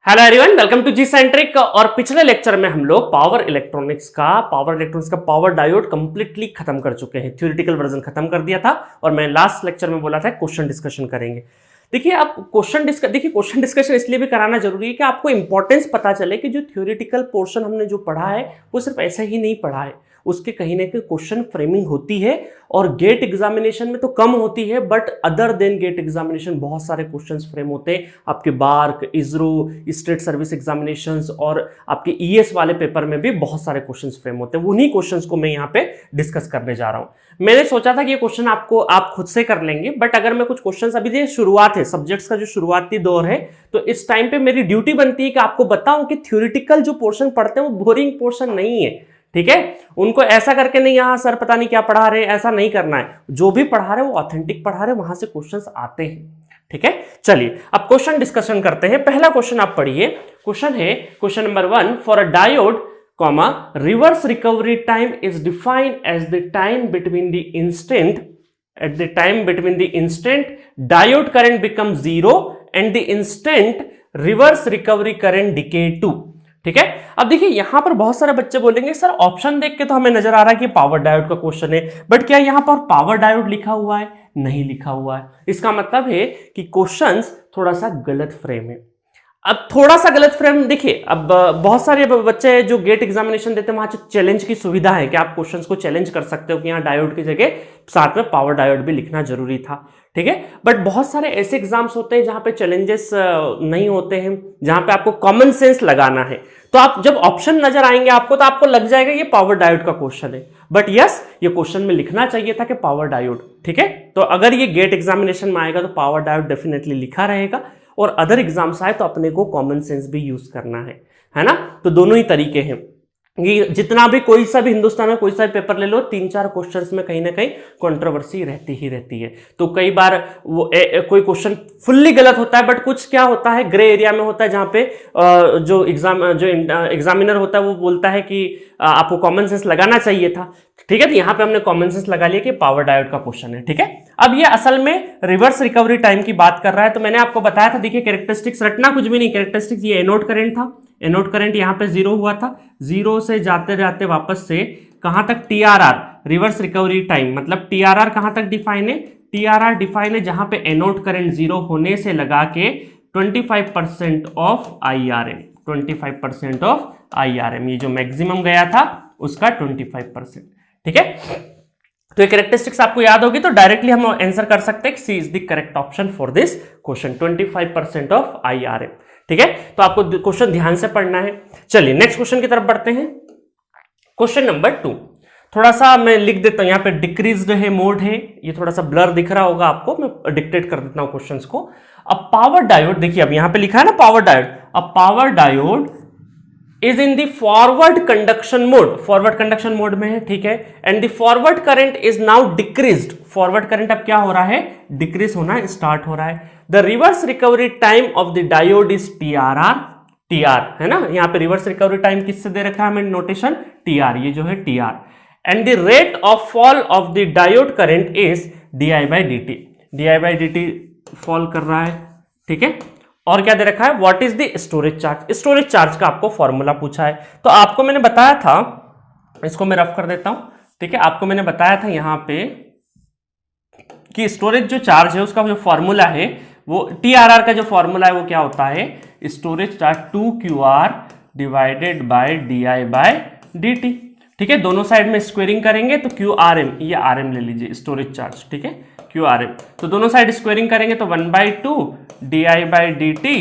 Hello everyone, welcome to G centric. और पिछले lecture में हम लोग पावर इलेक्ट्रॉनिक्स का पावर डायोड कंप्लीटली खत्म कर चुके हैं। थ्योरेटिकल वर्जन खत्म कर दिया था और मैं लास्ट लेक्चर में बोला था क्वेश्चन डिस्कशन करेंगे। देखिए अब क्वेश्चन डिस्कशन इसलिए भी कराना जरूरी है कि आपको इंपॉर्टेंस पता चले कि जो थ्योरेटिकल पोर्शन हमने जो पढ़ा है वो सिर्फ ऐसा ही नहीं पढ़ा है, उसके कहीं ना कहीं क्वेश्चन फ्रेमिंग होती है और गेट एग्जामिनेशन में तो कम होती है, but other than GATE examination बहुत सारे क्वेश्चंस फ्रेम होते हैं। आपके BARC, ISRO, state service examinations और आपके ईएस वाले पेपर में भी बहुत सारे क्वेश्चंस फ्रेम होते हैं। उन्हीं क्वेश्चंस को मैं यहाँ पे डिस्कस करने जा रहा हूँ। मैंने सोचा था कि ये क्वेश्चन आप खुद से कर लेंगे, बट अगर मैं कुछ क्वेश्चंस, अभी ये शुरुआत है, सब्जेक्ट्स का जो शुरुआती दौर है, तो इस टाइम पे मेरी ड्यूटी बनती है कि आपको बताऊं कि थ्योरेटिकल जो पोर्शन पढ़ते हैं वो बोरिंग पोर्शन नहीं है। ठीक है, उनको ऐसा करके नहीं यहां सर पता नहीं क्या पढ़ा रहे हैं, ऐसा नहीं करना है। जो भी पढ़ा रहे वो ऑथेंटिक पढ़ा रहे, वहां से क्वेश्चंस आते हैं। ठीक है, चलिए अब क्वेश्चन डिस्कशन करते हैं। पहला क्वेश्चन आप पढ़िए। क्वेश्चन है question number 1, for a diode comma reverse recovery time is defined as the time between the instant diode current becomes zero and the instant reverse recovery current decay to। ठीक है, अब देखिए यहां पर बहुत सारे बच्चे बोलेंगे सर ऑप्शन देख के तो हमें नजर आ रहा है कि पावर डायोड का क्वेश्चन है, बट क्या यहां पर पावर डायोड लिखा हुआ है? नहीं लिखा हुआ है। इसका मतलब है कि क्वेश्चंस थोड़ा सा गलत फ्रेम है। अब थोड़ा सा गलत फ्रेम देखिए, अब बहुत सारे बच्चे जो गेट एग्जामिनेशन देते हैं वहां चैलेंज की सुविधा है कि आप क्वेश्चंस को चैलेंज कर सकते हो कि यहाँ डायोड की जगह साथ में पावर डायोड भी लिखना जरूरी था। ठीक है, बट बहुत सारे ऐसे एग्जाम्स होते हैं जहां पे चैलेंजेस नहीं होते हैं, जहां पे आपको कॉमन सेंस लगाना है। तो आप जब ऑप्शन नजर आएंगे आपको तो आपको लग जाएगा ये पावर डायोड का क्वेश्चन है, बट यस ये क्वेश्चन में लिखना चाहिए था कि पावर डायोड। ठीक है, तो अगर ये गेट एग्जामिनेशन में आएगा तो पावर डायोड डेफिनेटली लिखा रहेगा, और अदर एग्जाम्स आए तो अपने को कॉमन सेंस भी यूज करना है ना। तो दोनों ही तरीके हैं। ये जितना भी कोई सा भी हिंदुस्तान में कोई सा भी पेपर ले लो, 3-4 क्वेश्चंस में कहीं ना कहीं कंट्रोवर्सी रहती ही रहती है। तो कई बार वो कोई क्वेश्चन फुल्ली गलत होता है, बट कुछ क्या होता है ग्रे एरिया में होता है, जहां पे जो एग्जामिनर होता है वो बोलता है कि आपको कॉमन सेंस लगाना चाहिए था। ठीक है, तो यहां पे हमने कॉमन सेंस लगा लिया कि पावर डायोड का क्वेश्चन है। ठीक है, अब ये असल में रिवर्स रिकवरी टाइम की बात कर रहा है। तो मैंने आपको बताया था, देखिए कैरेक्टरिस्टिक्स रटना कुछ भी नहीं, कैरेक्टरिस्टिक्स ये एनोड करंट था, एनोड करंट यहाँ पे 0 हुआ था, 0 से जाते जाते वापस से कहां तक, टीआरआर रिवर्स रिकवरी टाइम, मतलब टीआरआर कहां तक डिफाइन है? टीआरआर डिफाइन है जहां पे एनोड करंट 0 होने से लगा के 25% ऑफ आईआरएम, 25% ऑफ आईआरएम, ये जो मैक्सिमम गया था उसका 25%। ठीक है, तो ये कैरेक्टरिस्टिक्स आपको याद होगी तो डायरेक्टली हम आंसर कर सकते हैं C is the correct option for this question, 25% of IRM. ठीक है, तो आपको क्वेश्चन ध्यान से पढ़ना है। चलिए नेक्स्ट क्वेश्चन की तरफ बढ़ते हैं। क्वेश्चन नंबर 2, थोड़ा सा मैं लिख देता हूं, यहाँ पे डिक्रीज्ड है, मोड है, ये थोड़ा सा ब्लर दिख रहा होगा आपको, मैं डिक्टेट कर देता हूं क्वेश्चंस को। अब पावर डायोड, देखिए अब यहां पे लिखा है ना पावर डायोड, अब power diode is in the forward conduction mode में है। ठीक है, and the forward current is now decreased, forward current अब क्या हो रहा है? डिक्रीज होना स्टार्ट हो रहा है। The reverse recovery time of the diode is TR है ना, यहाँ पे रिवर्स रिकवरी टाइम किससे दे रखा है हमें नोटेशन? टीआर, ये जो है TR. And the rate of fall of the diode current is D fall कर रहा है। ठीक है, और क्या दे रखा है? What is the storage charge, storage charge का आपको फॉर्मूला पूछा है। तो आपको मैंने बताया था, इसको मैं रफ कर देता हूं। ठीक है, आपको मैंने बताया था यहां पे कि स्टोरेज जो चार्ज है उसका जो फॉर्मूला है वो टीआरआर का जो फॉर्मूला है वो क्या होता है? Storage charge 2QR divided by DI by DT। ठीक है, दोनों साइड में स्क्वेयरिंग करेंगे तो QRM, ये RM ले लीजिए स्टोरेज चार्ज। ठीक है, QRM, तो दोनों साइड स्क्वेयरिंग करेंगे तो 1/2 DI बाय DT,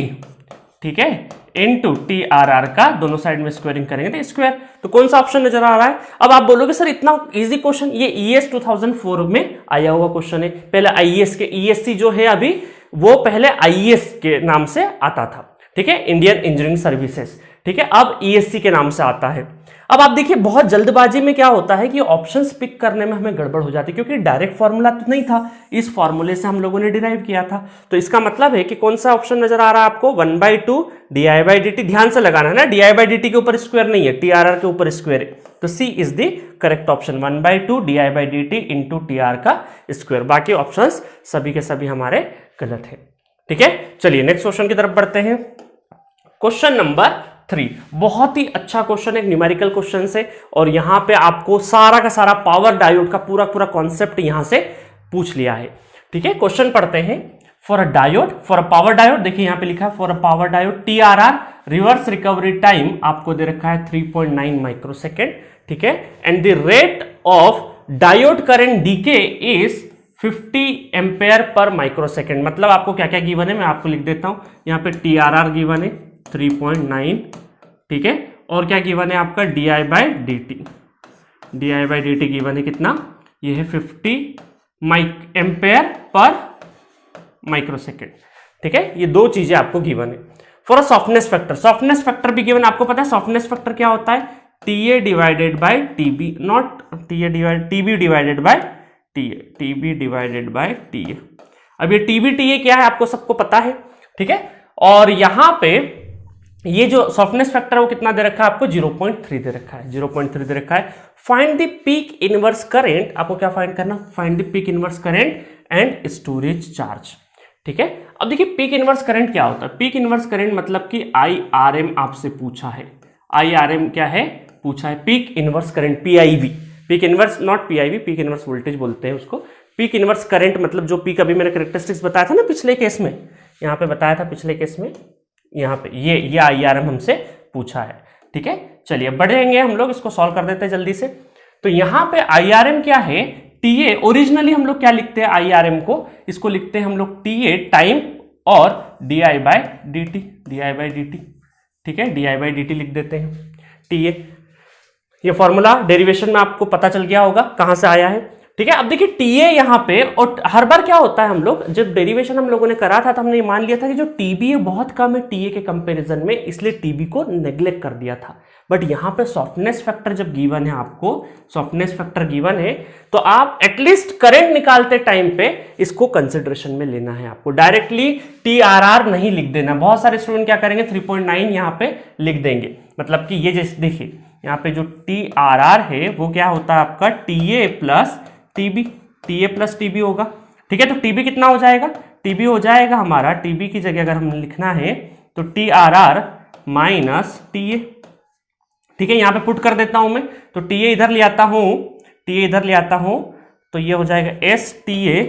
ठीक है, इनटू TRR का दोनों साइड में स्क्वेयरिंग करेंगे तो स्क्वायर। तो कौन सा ऑप्शन नजर आ रहा है? अब आप बोलोगे सर इतना इजी क्वेश्चन, ये ES 2004 में आया हुआ क्वेश्चन है। पहले IES के ESC जो है अभी वो पहले IES के नाम से आता था। ठीक है, इंडियन इंजीनियरिंग सर्विसेज। ठीक है, अब ESC के नाम से आता है। अब आप देखिए बहुत जल्दबाजी में क्या होता है कि ऑप्शंस पिक करने में हमें गड़बड़ हो जाती है, क्योंकि डायरेक्ट फॉर्मूला तो नहीं था, इस फॉर्मूले से हम लोगों ने डिराइव किया था। तो इसका मतलब है कि कौन सा ऑप्शन नजर आ रहा है आपको? 1/2 DI बाय DT, ध्यान से लगाना है ना, DI बाय DT के ऊपर स्क्वायर नहीं है, TRR के ऊपर स्क्वायर है। तो C is the correct option, 1/2 DI by DT into TR का स्क्वायर। बाकी ऑप्शंस सभी के सभी हमारे गलत है। ठीक है, चलिए नेक्स्ट क्वेश्चन की तरफ बढ़ते हैं। क्वेश्चन नंबर 3 बहुत ही अच्छा क्वेश्चन, एक न्यूमेरिकल क्वेश्चन से, और यहां पे आपको सारा का सारा पावर डायोड का पूरा पूरा कॉन्सेप्ट यहां से पूछ लिया है। ठीक है, क्वेश्चन पढ़ते हैं। For a diode, for a power diode, देखिए यहां पे लिखा है for a power diode TRR reverse recovery time आपको दे रखा है 3.9 माइक्रोसेकेंड। ठीक है, and the rate of diode current decay is 50 ampere per microsecond. मतलब आपको क्या क्या गिवन है मैं आपको लिख देता हूं। यहां पे TRR गिवन है 3.9, ठीक है, और क्या गिवन है आपका di/dt, di/dt गिवन है कितना, ये है 50 एम्पेयर पर माइक्रोसेकेंड। ठीक है, ये दो चीजें आपको गिवन है। For a softness factor, softness factor भी गिवन, आपको पता है सॉफ्टनेस फैक्टर क्या होता है, TA divided by TB, not TB divided by TA, TB divided by TA। अब ये TB TA क्या है आपको सबको पता है। ठीक है, और यहां पे ये जो सॉफ्टनेस फैक्टर है वो कितना दे रखा है आपको, 0.3 दे रखा है, 0.3 दे रखा है। Find the peak inverse current, आपको क्या फाइंड करना, find the peak inverse current and storage charge. ठीक है, अब देखिए पीक इनवर्स करंट क्या होता है। पीक इनवर्स करंट मतलब कि IRM आपसे पूछा है। IRM क्या है पूछा है, peak inverse current, PIV, peak inverse not PIV, peak inverse voltage बोलते हैं उसको। पीक इनवर्स करंट मतलब जो पीक, अभी मैंने कैरेक्टरिस्टिक्स बताया था ना पिछले केस में, यहाँ पे बताया था पिछले केस में, यहाँ पे ये IRM हमसे पूछा है। ठीक है, चलिए बढ़ेंगे हम लोग, इसको सॉल्व कर देते हैं जल्दी से। तो यहाँ पे IRM क्या है, TA, ओरिजिनली हम लोग क्या लिखते हैं IRM को, इसको लिखते हैं हम लोग TA टाइम और di/dt, di/dt। ठीक है, di/dt लिख देते हैं TA। ये फॉर्मूला डेरिवेशन में आपको पता चल गया होगा कहां से आया है। ठीक है, अब देखिए TA यहाँ पे, और हर बार क्या होता है, हम लोग जब डेरिवेशन हम लोगों ने करा था तो हमने ये मान लिया था कि जो TB है बहुत कम है TA के कंपैरिजन में, इसलिए TB को नेग्लेक्ट कर दिया था। बट यहाँ पे सॉफ्टनेस फैक्टर जब गिवन है आपको, सॉफ्टनेस फैक्टर गिवन है, तो आप एटलीस्ट करंट निकालते टाइम पे इसको कंसिडरेशन में लेना है। आपको डायरेक्टली TRR नहीं लिख देना। बहुत सारे स्टूडेंट क्या करेंगे 3.9 यहाँ पे लिख देंगे, मतलब कि ये जैसे देखिए यहाँ पे जो TRR है वो क्या होता है आपका TA plus TB, TA plus TB होगा। ठीक है, तो TB कितना हो जाएगा, TB हो जाएगा हमारा, TB की जगह अगर हमें लिखना है तो TRR माइनस TA। ठीक है, यहां पे पुट कर देता हूं मैं, तो TA इधर ले आता हूं, TA इधर ले आता हूं, तो ये हो जाएगा STA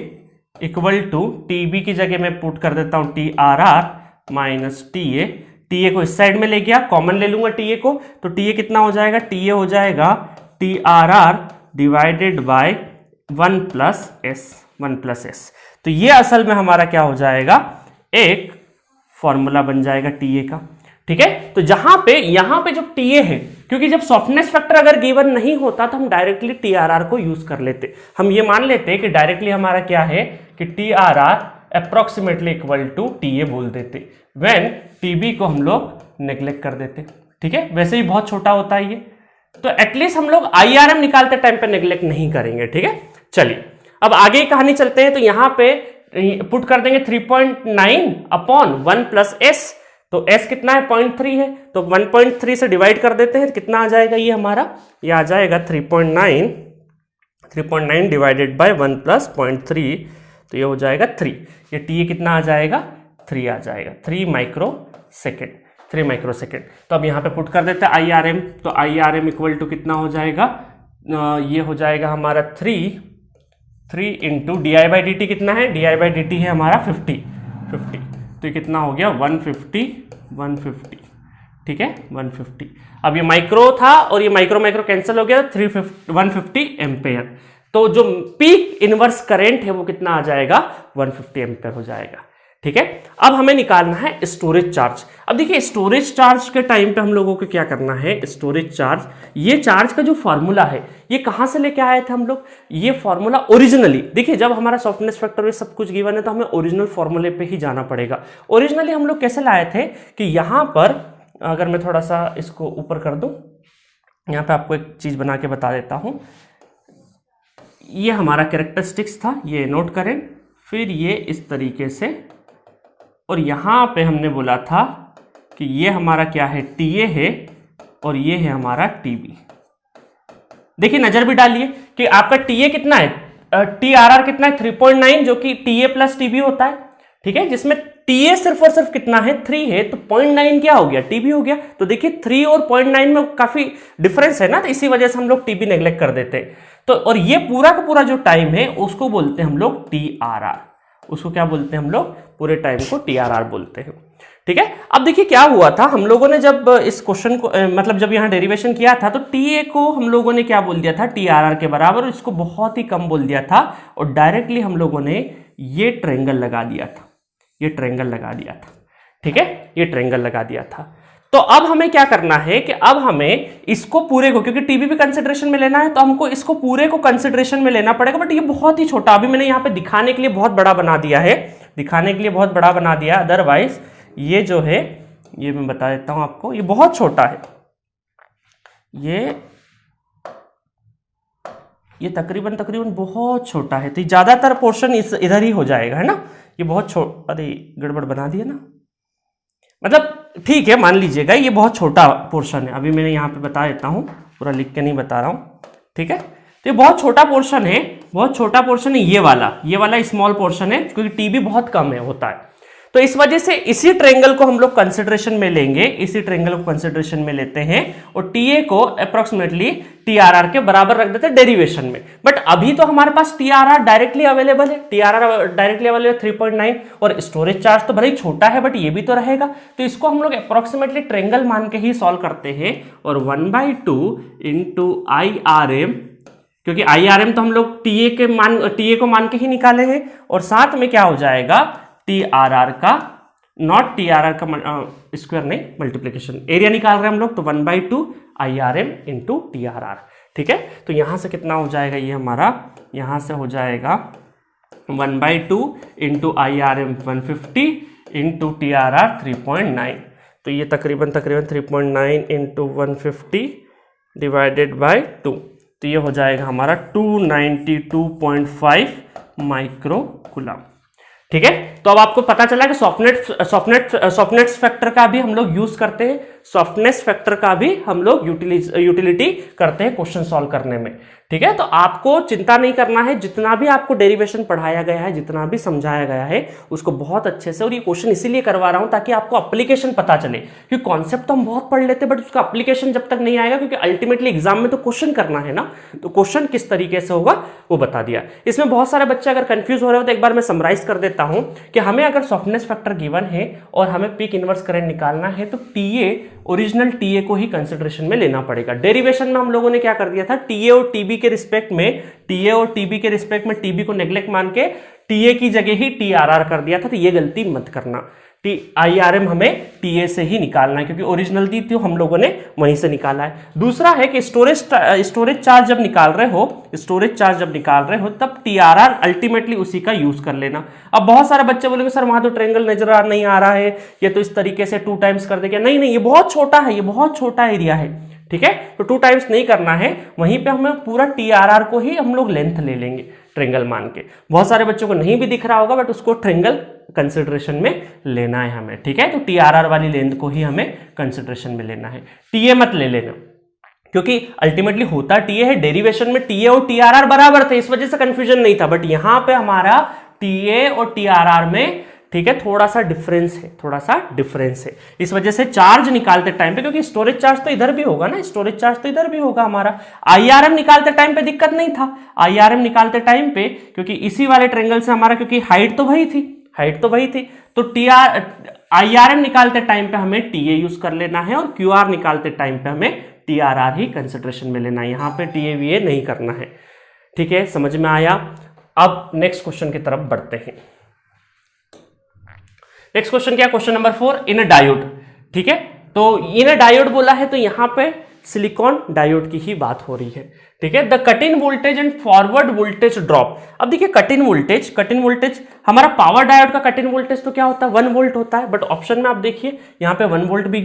इक्वल टू TB की जगह मैं पुट कर देता हूं TRR माइनस TA। TA को इस साइड में ले गया, कॉमन ले लूंगा TA को, तो TA कितना हो जाएगा, TA हो जाएगा TRR divided by 1 plus S। तो ये असल में हमारा क्या हो जाएगा, एक फॉर्मूला बन जाएगा TA का। ठीक है, तो यहां पे जो TA है, क्योंकि जब सॉफ्टनेस फैक्टर अगर गिवन नहीं होता तो हम डायरेक्टली TRR को यूज कर लेते। हम ये मान लेते कि डायरेक्टली हमारा क्या है कि TRR approximately equal to TA बोल देते, व्हेन TB को हम लोग नेग्लेक्ट कर देते। ठीक है, वैसे ही बहुत छोटा होता है ये, तो एटलीस्ट हम लोग IRM निकालते टाइम पे नेग्लेक्ट नहीं करेंगे। ठीक है, चलिए अब आगे कहानी चलते हैं। तो यहां पे पुट कर देंगे 3.9 अपॉन 1 प्लस S, तो S कितना है 0.3 है, तो 1.3 से डिवाइड कर देते हैं, कितना आ जाएगा ये हमारा, ये आ जाएगा 3.9 डिवाइडेड बाय 1 प्लस 0.3, तो ये हो जाएगा 3। ये TA कितना आ जाएगा, 3 आ जाएगा, 3 माइक्रोसेकेंड। तो अब यहाँ पे पुट कर देते हैं IRM, तो IRM इक्वल टू कितना हो जाएगा, ये हो जाएगा हमारा 3 इंटू di/dt कितना है, di/dt है हमारा 50, तो ये कितना हो गया 150। ठीक है, 150। अब ये माइक्रो था और ये माइक्रो कैंसिल हो गया, 150 एम्पेयर। तो जो पीक इनवर्स करंट है वो कितना आ जाएगा, 150 एम्पेयर हो जाएगा। ठीक है, अब हमें निकालना है स्टोरेज चार्ज। अब देखिए स्टोरेज चार्ज के टाइम पे हम लोगों को क्या करना है, स्टोरेज चार्ज, ये चार्ज का जो फॉर्मूला है ये कहां से लेके आए थे हम लोग, ये फॉर्मूला ओरिजिनली, देखिए जब हमारा सॉफ्टनेस फैक्टर में सब कुछ गिवन है तो हमें ओरिजिनल फॉर्मूले पे ही जाना पड़ेगा। ओरिजिनली हम लोग कैसे लाए थे कि यहां पर, अगर मैं थोड़ा सा इसको ऊपर कर दूं, यहां पे आपको एक चीज बना के बता देता हूं। ये हमारा कैरेक्टरिस्टिक्स था, ये नोट करें, फिर ये इस तरीके से, और यहां पे हमने बोला था कि ये हमारा क्या है, TA है, और ये है हमारा TB। देखिए नजर भी डालिए कि आपका TA कितना है, TRR कितना है 3.9, जो कि TA प्लस TB होता है। ठीक है, जिसमें TA सिर्फ और सिर्फ कितना है 3 है, तो 0.9 क्या हो गया TB हो गया। तो देखिए 3 और 0.9 में काफी डिफरेंस है ना, तो इसी वजह से हम लोग TB नेग्लेक्ट कर देते हैं। तो और ये पूरा का पूरा जो टाइम है उसको बोलते हैं हम लोग TRR, उसको क्या बोलते हैं हम लोग, पूरे टाइम को TRR बोलते हैं। ठीक है, अब देखिए क्या हुआ था, हम लोगों ने जब इस क्वेश्चन को मतलब जब यहाँ डेरिवेशन किया था तो TA को हम लोगों ने क्या बोल दिया था TRR के बराबर, और इसको बहुत ही कम बोल दिया था, और डायरेक्टली हम लोगों ने ये ट्रायंगल लगा दिया था, ये ट्रायंगल लगा दिया था। ठीक है, ये ट्रायंगल लगा दिया था। तो अब हमें क्या करना है कि अब हमें इसको पूरे को, क्योंकि TB भी कंसिडरेशन में लेना है, तो हमको इसको पूरे को कंसिडरेशन में लेना पड़ेगा। बट ये बहुत ही छोटा, अभी मैंने यहाँ पे दिखाने के लिए बहुत बड़ा बना दिया है, दिखाने के लिए बहुत बड़ा बना दिया, अदरवाइज ये जो है, ये मैं बता देता हूं आपको, ये बहुत छोटा है, ये तकरीबन बहुत छोटा है, तो ज्यादातर पोर्शन इधर ही हो जाएगा, है ना। ये बहुत छोटा, अरे गड़बड़ बना दिया ना, मतलब ठीक है मान लीजिएगा ये बहुत छोटा पोर्शन है। अभी मैंने यहाँ पे बता देता हूँ, पूरा लिख के नहीं बता रहा हूँ। ठीक है, तो ये बहुत छोटा पोर्शन है, बहुत छोटा पोर्शन है, ये वाला स्मॉल पोर्शन है, क्योंकि TB बहुत कम है होता है। तो इस वजह से इसी ट्रायंगल को हम लोग कंसिडरेशन में लेंगे, इसी ट्रायंगल को कंसिडरेशन में लेते हैं, और TA को अप्रोक्सीमेटली TRR के बराबर रख देते हैं डेरिवेशन में। बट अभी तो हमारे पास TRR डायरेक्टली अवेलेबल है, TRR डायरेक्टली अवेलेबल है 3.9, और स्टोरेज चार्ज तो भले ही छोटा है बट ये भी तो रहेगा, तो इसको हम लोग अप्रोक्सीमेटली ट्रायंगल मान के ही सॉल्व करते हैं, और 1/2 इंटू IRM, क्योंकि IRM तो हम लोग TA को मान के ही निकाले हैं, और साथ में क्या हो जाएगा TRR का, नॉट TRR का स्क्वायर नहीं, मल्टीप्लीकेशन, एरिया निकाल रहे हैं हम लोग, तो 1/2 IRM इंटू TRR। ठीक है, तो यहां से कितना हो जाएगा, ये हमारा यहां से हो जाएगा 1/2 इंटू IRM 150 इंटू TRR 3.9, तो ये तकरीबन 3.9 इंटू 150 डिवाइडेड बाय 2, तो ये हो जाएगा हमारा 292.5 माइक्रो कूलम। ठीक है, तो अब आपको पता चला कि सॉफ्टनेस फैक्टर का भी हम लोग यूज करते हैं, सॉफ्टनेस फैक्टर का भी हम लोग यूटिलिटी करते हैं क्वेश्चन सॉल्व करने में। ठीक है, तो आपको चिंता नहीं करना है, जितना भी आपको डेरिवेशन पढ़ाया गया है, जितना भी समझाया गया है, उसको बहुत अच्छे से, और ये क्वेश्चन इसीलिए करवा रहा हूं ताकि आपको एप्लीकेशन पता चले, क्योंकि कॉन्सेप्ट तो हम बहुत पढ़ लेते हैं बट उसका एप्लीकेशन जब तक नहीं आएगा, क्योंकि अल्टीमेटली एग्जाम में तो क्वेश्चन करना है ना, तो क्वेश्चन किस तरीके से होगा वो बता दिया। इसमें बहुत सारे बच्चे अगर कंफ्यूज हो रहे हो तो एक बार मैं समराइज कर देता हूं कि हमें अगर सॉफ्टनेस फैक्टर गिवन है और हमें पीक इनवर्स करंट निकालना है, तो TA, ओरिजिनल TA को ही कंसिडरेशन में लेना पड़ेगा। डेरिवेशन में हम लोगों ने क्या कर दिया था, TA और TB के रिस्पेक्ट में, TB को नेग्लेक्ट मान के TA की जगह ही TRR कर दिया था, तो ये गलती मत करना। IRM हमें TA से ही निकालना है, क्योंकि ओरिजिनल दी थी हम लोगों ने वहीं से निकाला है। दूसरा है कि स्टोरेज चार्ज जब निकाल रहे हो तब TRR अल्टीमेटली उसी का यूज कर लेना। अब बहुत सारे बच्चे बोलेंगे सर वहां तो ट्रायंगल नजर नहीं आ रहा है, ये तो इस तरीके से 2 टाइम्स कर देगा। नहीं, ये बहुत छोटा है, ये बहुत छोटा एरिया है। ठीक है, तो 2 टाइम्स नहीं करना है, वहीं पे हमें पूरा TRR को ही हम लोग लेंथ ले लेंगे ट्रायंगल मान के। बहुत सारे बच्चों को नहीं भी दिख रहा होगा बट उसको ट्रायंगल कंसिडरेशन में लेना है हमें। ठीक है, तो TRR वाली लेंथ को ही हमें कंसिडरेशन में लेना है, TA मत ले लेना, क्योंकि अल्टीमेटली होता TA है। डेरिवेशन में TA और TRR बराबर थे, इस वजह से कंफ्यूजन नहीं था, बट यहां पे हमारा TA और TRR में ठीक है थोड़ा सा डिफरेंस है, इस वजह से चार्ज निकालते टाइम पे, क्योंकि स्टोरेज चार्ज तो इधर भी होगा ना, स्टोरेज चार्ज तो इधर भी होगा हमारा। IRM निकालते टाइम पे दिक्कत नहीं था, IRM निकालते टाइम पे, क्योंकि इसी वाले ट्रायंगल से हमारा, क्योंकि हाइट तो वही थी, तो IRM निकालते टाइम पे हमें TA यूज कर लेना है, और QR निकालते टाइम पे हमें TRR ही कंसिडरेशन में लेना है, यहाँ पे TA नहीं करना है। ठीक है, समझ में आया। अब नेक्स्ट क्वेश्चन की तरफ बढ़ते हैं। नेक्स्ट क्वेश्चन क्या, क्वेश्चन नंबर 4, इन अ डायोड। ठीक है, तो इन अ डायोड बोला है, तो यहां पे सिलिकॉन डायोड की ही बात हो रही है। ठीक है, the cut in voltage and forward voltage drop. अब देखिए कट इन वोल्टेज हमारा पावर डायोड का कट इन वोल्टेज तो क्या होता है 1 वोल्ट होता है, बट ऑप्शन में आप देखिए यहाँ पे 1 वोल्ट भी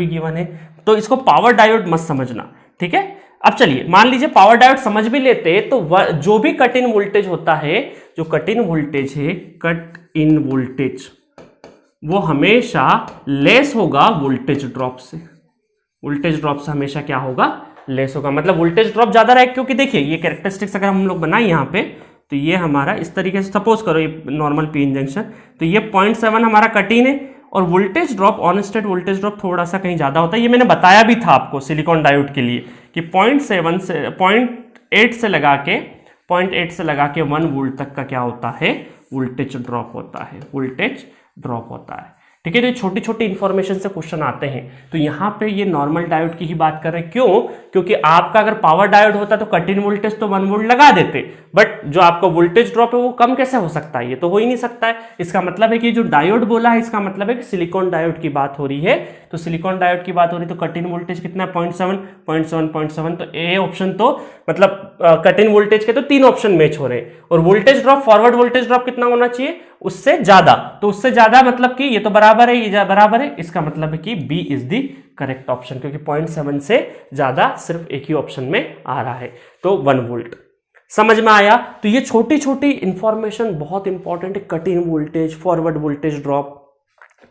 गिवन है, तो इसको पावर डायोड मत समझना। ठीक है, अब चलिए मान लीजिए पावर डायोड समझ भी लेते, तो जो भी कट इन वोल्टेज होता है, जो कट इन वोल्टेज है, कट इन वोल्टेज वो हमेशा लेस होगा वोल्टेज ड्रॉप से। वोल्टेज ड्रॉप से हमेशा क्या होगा, लेस होगा, मतलब वोल्टेज ड्रॉप ज्यादा रहेगा, क्योंकि देखिए ये कैरेक्टरिस्टिक्स अगर हम लोग बनाए यहाँ पे, तो ये हमारा इस तरीके से, सपोज करो ये नॉर्मल पीएन जंक्शन, तो ये 0.7 हमारा कट इन है, और voltage drop, on state voltage drop थोड़ा सा कहीं ज़्यादा होता है। ये मैंने बताया भी था आपको सिलिकॉन डायोड के लिए कि 0.7 से 0.8 से लगा के 1 वोल्ट तक का क्या होता है, वोल्टेज ड्रॉप होता है, वोल्टेज ड्रॉप होता है। ठीक है, तो छोटी छोटी इंफॉर्मेशन से क्वेश्चन आते हैं। तो यहाँ पे ये नॉर्मल डायोड की ही बात कर रहे हैं। क्यों? क्योंकि आपका अगर पावर डायोड होता तो कट इन वोल्टेज तो 1 वोल्ट लगा देते, बट जो आपका वोल्टेज ड्रॉप है वो कम कैसे हो सकता है, ये तो हो ही नहीं सकता है। इसका मतलब है कि जो डायोड बोला है, इसका मतलब है कि सिलिकॉन डायोड की बात हो रही है। तो सिलिकॉन डायोड की बात हो रही है तो कट इन वोल्टेज कितना है, 0.7, तो ए ऑप्शन तो मतलब कट इन वोल्टेज के तो 3 ऑप्शन मैच हो रहे हैं। और voltage drop, forward voltage drop कितना होना चाहिए, उससे ज्यादा, तो उससे ज्यादा मतलब कि ये तो बराबर है, ये बराबर है, इसका मतलब है कि B is the correct option, क्योंकि 0.7 से ज्यादा सिर्फ एक ही ऑप्शन में आ रहा है, तो 1 वोल्ट। समझ में आया? तो ये छोटी छोटी इंफॉर्मेशन बहुत इंपॉर्टेंट है, cut in voltage, forward voltage drop.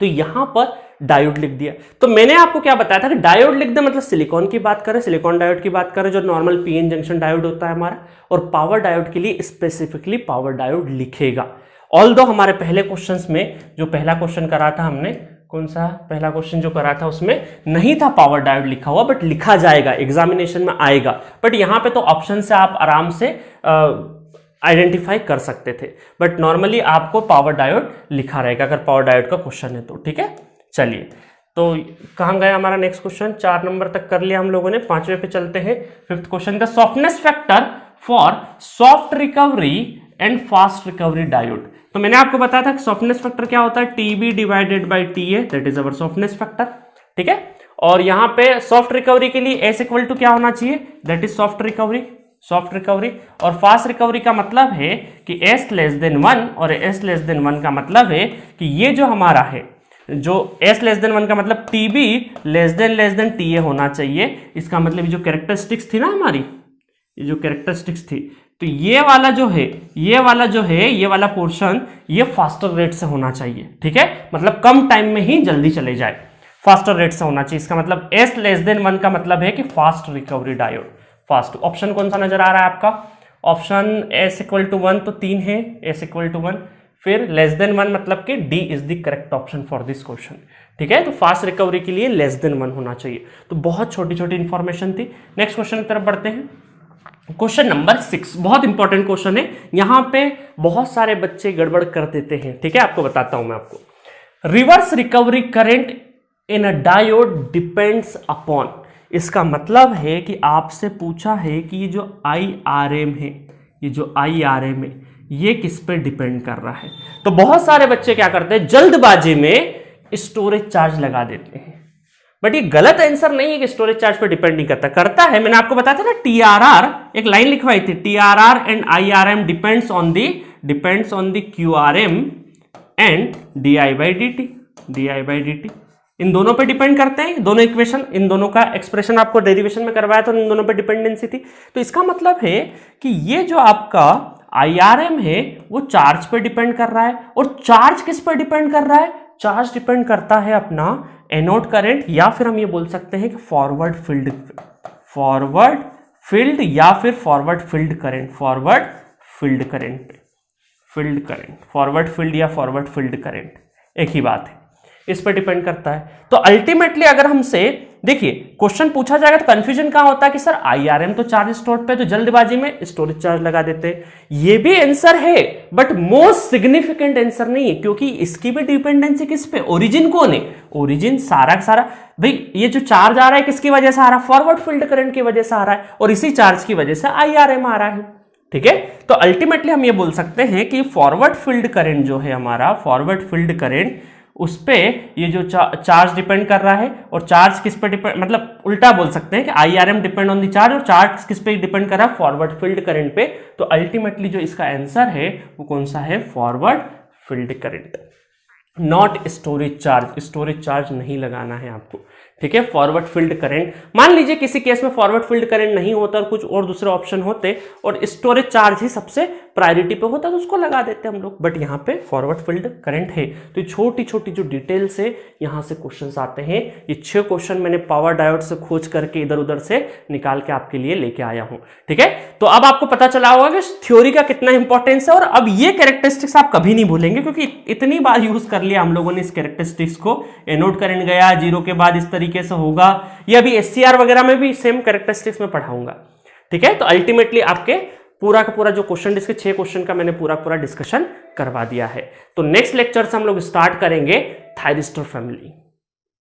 तो यहां पर डायोड लिख दिया। तो मैंने आपको क्या बताया था कि डायोड लिख दे मतलब सिलिकॉन की बात करें, सिलिकॉन डायोड की बात करें जो नॉर्मल पीएन जंक्शन डायोड होता है हमारा, और पावर डायोड के लिए स्पेसिफिकली पावर डायोड लिखेगा। ऑल्दो हमारे पहले क्वेश्चंस में, जो पहला क्वेश्चन करा था हमने, कौन सा पहला क्वेश्चन जो करा था उसमें नहीं था पावर डायोड लिखा हुआ, बट लिखा जाएगा, एग्जामिनेशन में आएगा। बट यहां पे तो ऑप्शन से आप आराम से आइडेंटिफाई कर सकते थे, बट नॉर्मली आपको पावर डायोड लिखा रहेगा अगर पावर डायोड का क्वेश्चन है तो। ठीक है, चलिए तो कहां गया हमारा नेक्स्ट क्वेश्चन, 4 नंबर तक कर लिया हम लोगों ने, 5वें पे चलते हैं। 5th question, the softness factor for soft recovery and fast recovery diode. तो मैंने आपको बताया था कि सॉफ्टनेस फैक्टर क्या होता है, TB divided by TA, that is our softness factor. ठीक है, और यहां पे सॉफ्ट रिकवरी के लिए एस इक्वल टू क्या होना चाहिए, that is soft recovery, soft recovery. और फास्ट रिकवरी का मतलब है कि एस लेस देन 1, और एस लेस देन 1 का मतलब है कि ये जो हमारा है, जो एस लेस देन 1 का मतलब टीबी लेस देन टीए होना चाहिए। इसका मतलब जो कैरेक्टरिस्टिक्स थी ना हमारी, ये जो कैरेक्टरिस्टिक्स थी, तो ये वाला जो है, ये वाला पोर्शन ये फास्टर रेट से होना चाहिए। ठीक है, मतलब कम टाइम में ही जल्दी चले जाए, फास्टर रेट से होना चाहिए। इसका मतलब एस लेस देन 1 का मतलब है कि fast recovery diode, fast. Option कौन सा नजर आ रहा है आपका, ऑप्शन एस इक्वल टू 1 तो 3 है, एस इक्वल टू 1, फिर लेस देन 1 मतलब कि D is the correct option for this question. ठीक है, तो फास्ट रिकवरी के लिए लेस देन 1 होना चाहिए। तो बहुत छोटी छोटी इंफॉर्मेशन थी। नेक्स्ट क्वेश्चन की तरफ बढ़ते हैं। क्वेश्चन नंबर 6 बहुत इंपॉर्टेंट क्वेश्चन है, यहां पे बहुत सारे बच्चे गड़बड़ कर देते हैं। ठीक है, आपको बताता हूं मैं आपको। Reverse recovery current in a diode depends upon, इसका मतलब है कि आपसे पूछा है कि ये जो IRM है, ये जो IRM है, ये किस पे डिपेंड कर रहा है। तो बहुत सारे बच्चे क्या करते हैं, जल्दबाजी में स्टोरेज चार्ज लगा देते हैं, बट ये गलत आंसर नहीं है कि स्टोरेज चार्ज पे डिपेंड नहीं करता, करता है। मैंने आपको बताया था ना, TRR एक लाइन लिखवाई थी, TRR and IRM depends on the QRM and DI/dt, इन दोनों पे डिपेंड करते हैं। दोनों इक्वेशन, इन दोनों का एक्सप्रेशन आपको डेरिवेशन में करवाया था, इन दोनों पे डिपेंडेंसी थी। तो इसका मतलब है कि ये जो आपका IRM है वो चार्ज पे डिपेंड कर रहा है, और चार्ज किस पर डिपेंड कर रहा है, चार्ज डिपेंड करता है अपना एनोड करंट, या फिर हम ये बोल सकते हैं कि फॉरवर्ड फील्ड या फिर forward field current, forward field या फॉरवर्ड फील्ड करंट एक ही बात है, इस पर डिपेंड करता है। तो अल्टीमेटली अगर हमसे देखिए क्वेश्चन पूछा जाएगा तो कंफ्यूजन कहां होता है कि सर IRM तो चार्ज स्टोर्ड पे, तो जल्दबाजी में स्टोरेज चार्ज लगा देते हैं। ये भी आंसर है, बट मोस्ट सिग्निफिकेंट आंसर नहीं है, क्योंकि इसकी भी डिपेंडेंसी किस पे, ओरिजिन कौन है, ओरिजिन सारा भाई ये जो चार्ज आ रहा है किसकी वजह से आ रहा है, फॉरवर्ड फील्ड करंट की वजह से आ रहा है, और इसी चार्ज की वजह से IRM आ रहा है। ठीक है, तो अल्टीमेटली हम ये बोल सकते हैं कि फॉरवर्ड फील्ड करंट जो है हमारा, फॉरवर्ड फील्ड करंट, उस पे ये जो चार्ज डिपेंड कर रहा है, और चार्ज किस पे डिपेंड, मतलब उल्टा बोल सकते हैं कि IRM depend on the charge, और चार्ज किस पे डिपेंड कर रहा है, फॉरवर्ड फील्ड करंट पे। तो अल्टीमेटली जो इसका आंसर है वो कौन सा है, forward field current, not storage charge. Storage charge नहीं लगाना है आपको। ठीक है, फॉरवर्ड फील्ड करंट, मान लीजिए किसी केस में फॉरवर्ड फील्ड करंट नहीं होता और कुछ और दूसरे ऑप्शन होते और स्टोरेज चार्ज ही सबसे प्रायोरिटी पे होता तो उसको लगा देते हम लोग, बट यहाँ पे फॉरवर्ड फील्ड करंट है। तो छोटी छोटी जो डिटेल्स है यहाँ से क्वेश्चंस आते हैं। ये 6 क्वेश्चन मैंने पावर डायोड से खोज करके इधर उधर से निकाल के आपके लिए लेके आया हूं। ठीक है, तो अब आपको पता चला होगा कि थ्योरी का कितना इंपॉर्टेंस है, और अब ये कैरेक्टरिस्टिक्स आप कभी नहीं भूलेंगे क्योंकि इतनी बार यूज कर लिया हम लोगों ने इस कैरेक्टरिस्टिक्स को। एनोड करंट गया 0 के बाद इस तरीके से होगा, ये अभी एससीआर वगैरह में भी सेम कैरेक्टरिस्टिक्स में पढ़ाऊंगा। ठीक है, तो अल्टीमेटली आपके पूरा का पूरा जो क्वेश्चन, इसके 6 क्वेश्चन का मैंने पूरा डिस्कशन करवा दिया है। तो नेक्स्ट लेक्चर से हम लोग स्टार्ट करेंगे थायरिस्टर फैमिली।